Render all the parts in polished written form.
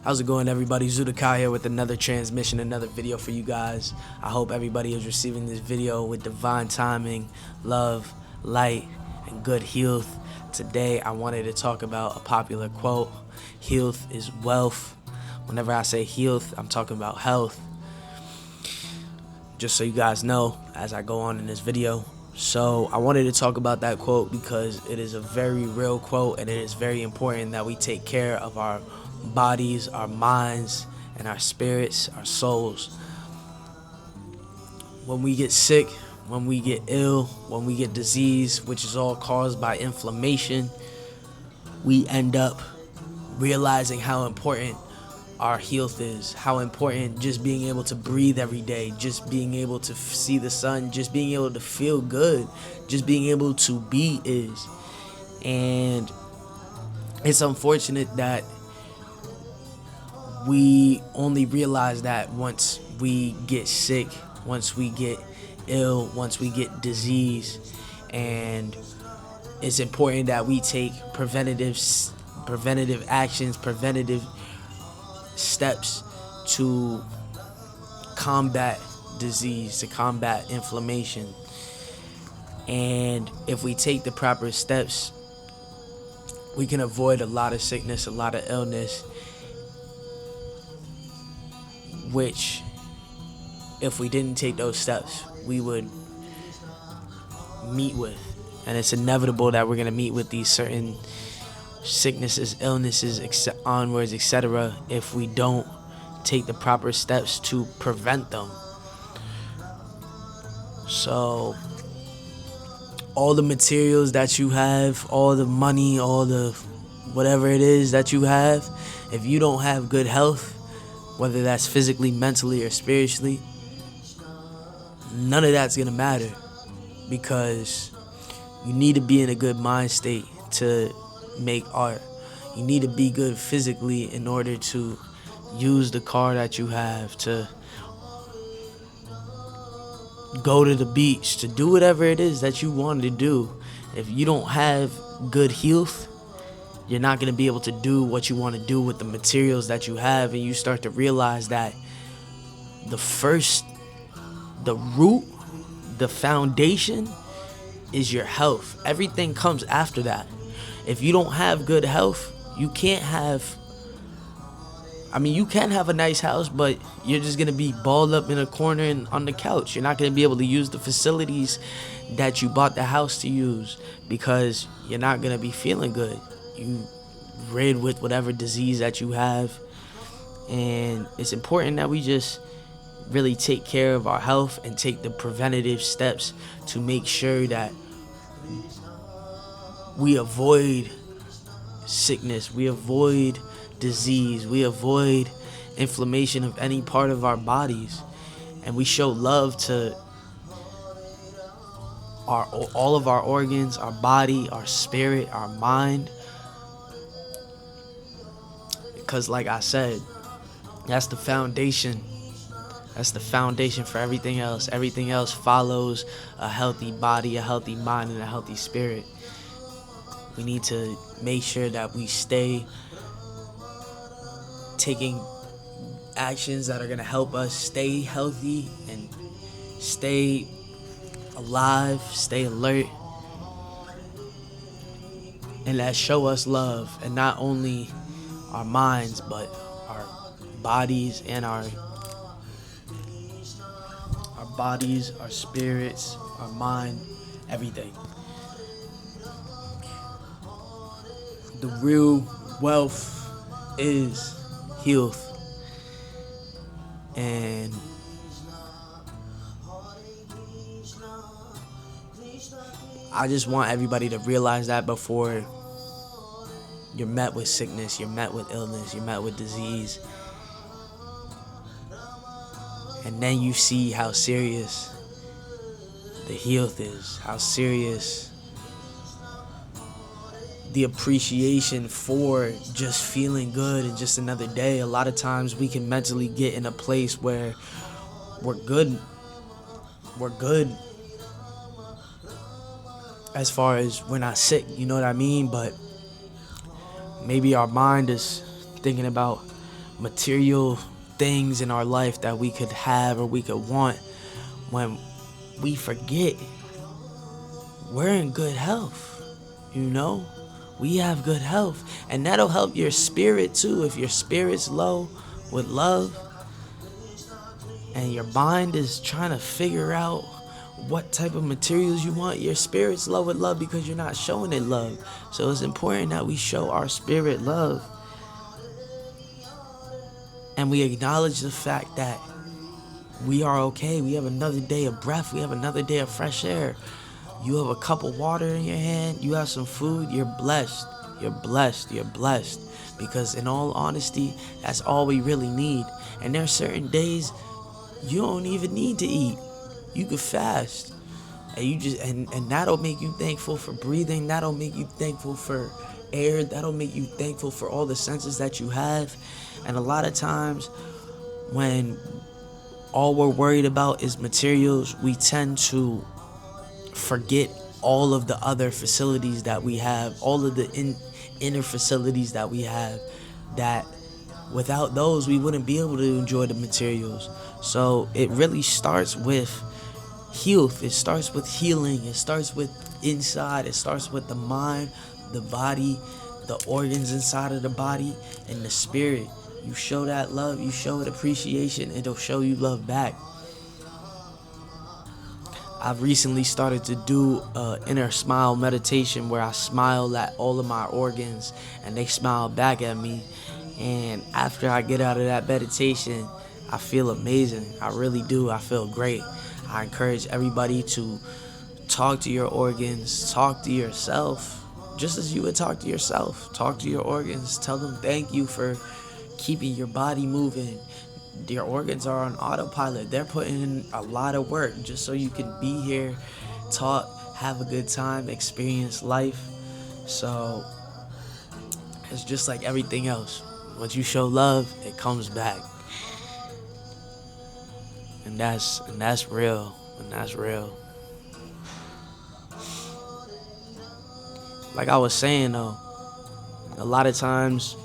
How's it going, everybody? Zudakai here with another transmission, another video for you guys. I hope everybody is receiving this video with divine timing, love, light, and good health. Today, I wanted to talk about a popular quote: health is wealth. Whenever I say health, I'm talking about health. Just so you guys know, as I go on in this video. So I wanted to talk about that quote because it is a very real quote, and it is very important that we take care of our bodies, our minds, and our spirits, our souls. When we get sick, when we get ill, when we get disease, which is all caused by inflammation, we end up realizing how important our health is, how important just being able to breathe every day, just being able to see the sun, just being able to feel good, just being able to be is. And it's unfortunate that we only realize that once we get sick, once we get ill, once we get disease. And it's important that we take preventative actions, preventative steps to combat disease, to combat inflammation. And if we take the proper steps, we can avoid a lot of sickness, a lot of illness, which, if we didn't take those steps, we would meet with. And it's inevitable that we're going to meet with these certain sicknesses, illnesses, onwards, etc., if we don't take the proper steps to prevent them. So all the materials that you have, all the money, all the whatever it is that you have, if you don't have good health, whether that's physically, mentally, or spiritually, none of that's gonna matter, because you need to be in a good mind state to make art. You need to be good physically in order to use the car that you have, to go to the beach, to do whatever it is that you want to do. If you don't have good health, you're not going to be able to do what you want to do with the materials that you have. And you start to realize that the root, the foundation is your health. Everything comes after that. If you don't have good health, you can't have, you can have a nice house, but you're just going to be balled up in a corner and on the couch. You're not going to be able to use the facilities that you bought the house to use, because you're not going to be feeling good. You rid with whatever disease that you have. And it's important that we just really take care of our health and take the preventative steps to make sure that we avoid sickness, we avoid disease, we avoid inflammation of any part of our bodies, and we show love to all of our organs, our body, our spirit, our mind. Because like I said, that's the foundation. That's the foundation for everything else. Everything else follows a healthy body, a healthy mind, and a healthy spirit. We need to make sure that we stay taking actions that are going to help us stay healthy and stay alive, stay alert, and that show us love. And not only our minds, but our bodies and our bodies, our spirits, our mind, everything. The real wealth is health. And I just want everybody to realize that before you're met with sickness, you're met with illness, you're met with disease. And then you see how serious the health is, how serious the appreciation for just feeling good and just another day. A lot of times we can mentally get in a place where we're good as far as we're not sick, you know what I mean? But maybe our mind is thinking about material things in our life that we could have or we could want, when we forget we're in good health. We have good health, and that'll help your spirit too. If your spirit's low with love and your mind is trying to figure out what type of materials you want, your spirit's low with love because you're not showing it love. So it's important that we show our spirit love, and we acknowledge the fact that we are okay. We have another day of breath. We have another day of fresh air. You have a cup of water in your hand. You have some food. You're blessed. You're blessed. You're blessed. Because in all honesty, that's all we really need. And there are certain days you don't even need to eat. You could fast. And you just and that'll make you thankful for breathing. That'll make you thankful for air. That'll make you thankful for all the senses that you have. And a lot of times when all we're worried about is materials, we tend to forget all of the other facilities that we have, all of the inner facilities that we have, that without those we wouldn't be able to enjoy the materials. So it really starts with health. It starts with healing. It starts with inside. It starts with the mind, the body, the organs inside of the body, and the spirit. You show that love, you show it appreciation, it'll show you love back. I've recently started to do inner smile meditation where I smile at all of my organs and they smile back at me. And after I get out of that meditation, I feel amazing. I really do. I feel great. I encourage everybody to talk to your organs, talk to yourself, just as you would talk to yourself. Talk to your organs. Tell them thank you for keeping your body moving. Your organs are on autopilot. They're putting in a lot of work just so you can be here, talk, have a good time, experience life. So it's just like everything else. Once you show love, it comes back. And that's real. And that's real. Like I was saying though, a lot of times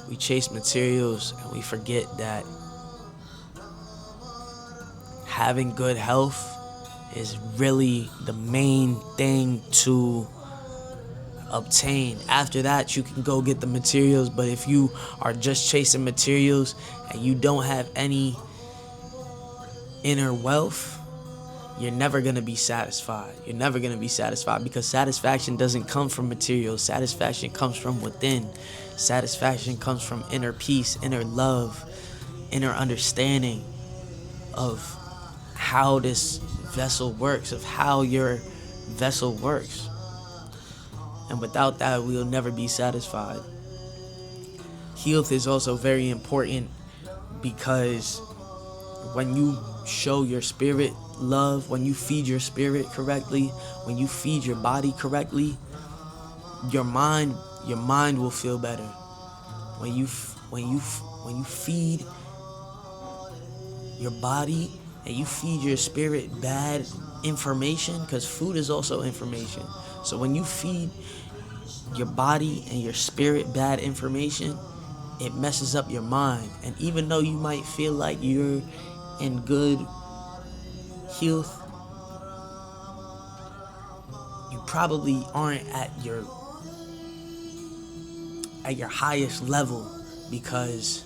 we chase materials and we forget that having good health is really the main thing to obtain. After that, you can go get the materials, but if you are just chasing materials and you don't have any inner wealth, you're never going to be satisfied. You're never going to be satisfied because satisfaction doesn't come from materials. Satisfaction comes from within. Satisfaction comes from inner peace, inner love, inner understanding of how this vessel works, of how your vessel works. And without that, we'll never be satisfied. Health is also very important because when you show your spirit love, when you feed your spirit correctly, when you feed your body correctly, your mind will feel better. When you feed your body and you feed your spirit bad information, because food is also information. So when you feed your body and your spirit bad information, it messes up your mind. And even though you might feel like you're in good health, you probably aren't at your highest level, because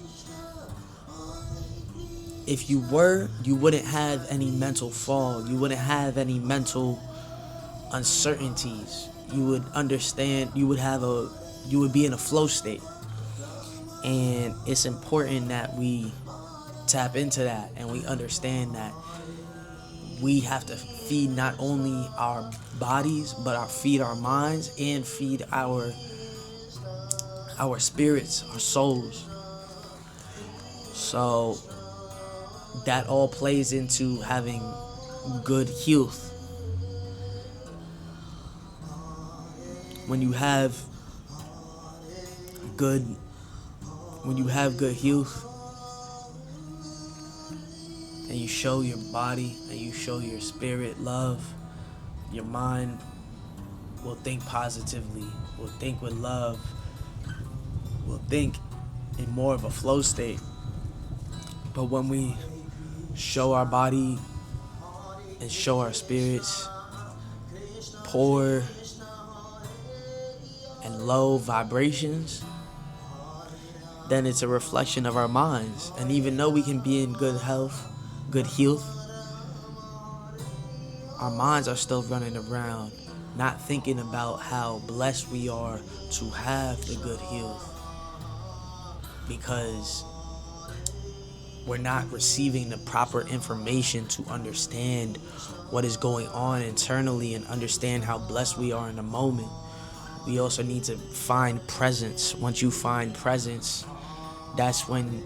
if you were, you wouldn't have any mental fog. You wouldn't have any mental uncertainties. You would understand. You would be in a flow state. And it's important that we tap into that and we understand that we have to feed not only our bodies, but feed our minds and feed our spirits, our souls. So that all plays into having good health. When you have good health and you show your body and you show your spirit love, your mind will think positively, will think with love, will think in more of a flow state. But when we show our body and show our spirits poor and low vibrations, then it's a reflection of our minds. And even though we can be in good health, good health, our minds are still running around, not thinking about how blessed we are to have the good health, because we're not receiving the proper information to understand what is going on internally and understand how blessed we are in the moment. We also need to find presence. Once you find presence, that's when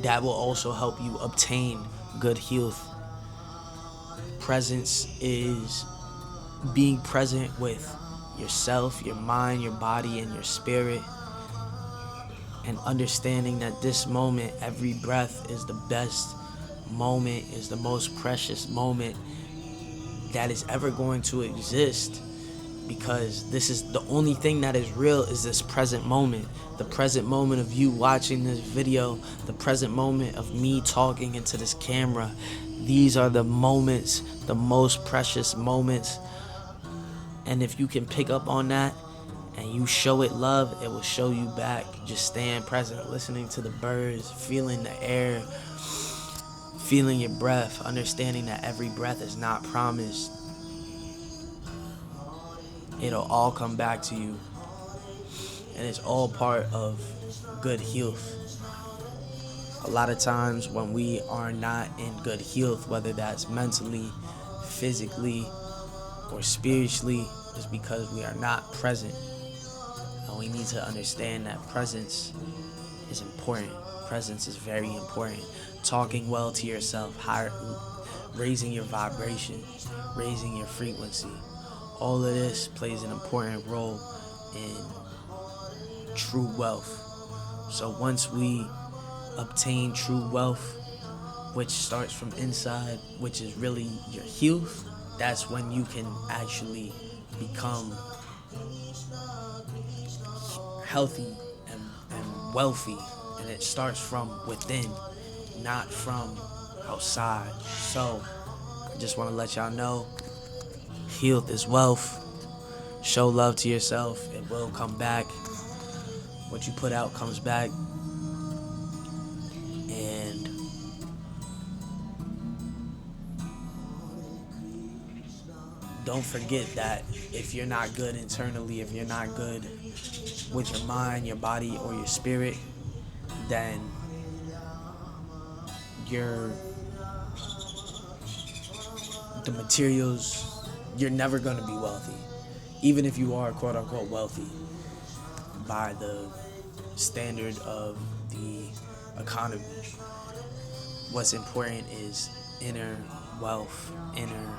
that will also help you obtain good health. Presence is being present with yourself, your mind, your body, and your spirit, and understanding that this moment, every breath, is the best moment, is the most precious moment that is ever going to exist, because this is the only thing that is real, is this present moment. The present moment of you watching this video, the present moment of me talking into this camera. These are the moments, the most precious moments. And if you can pick up on that and you show it love, it will show you back. Just staying present, listening to the birds, feeling the air, feeling your breath, understanding that every breath is not promised. It'll all come back to you. And it's all part of good health. A lot of times when we are not in good health, whether that's mentally, physically, or spiritually, is because we are not present. And we need to understand that presence is important. Presence is very important. Talking well to yourself, raising your vibration, raising your frequency. All of this plays an important role in true wealth. So once we obtain true wealth, which starts from inside, which is really your health, that's when you can actually become healthy and wealthy. And it starts from within, not from outside. So I just want to let y'all know, health is wealth. Show love to yourself. It will come back. What you put out comes back. And don't forget that if you're not good internally, if you're not good with your mind, your body, or your spirit, then the materials, you're never going to be wealthy. Even if you are quote unquote wealthy by the standard of the economy. What's important is inner wealth, inner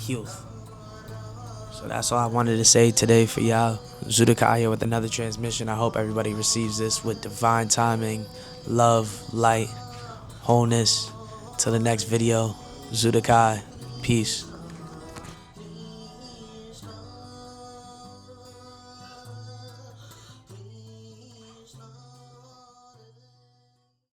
health. So that's all I wanted to say today for y'all. Zudakai here with another transmission. I hope everybody receives this with divine timing, love, light, wholeness. Till the next video, Zudakai, peace.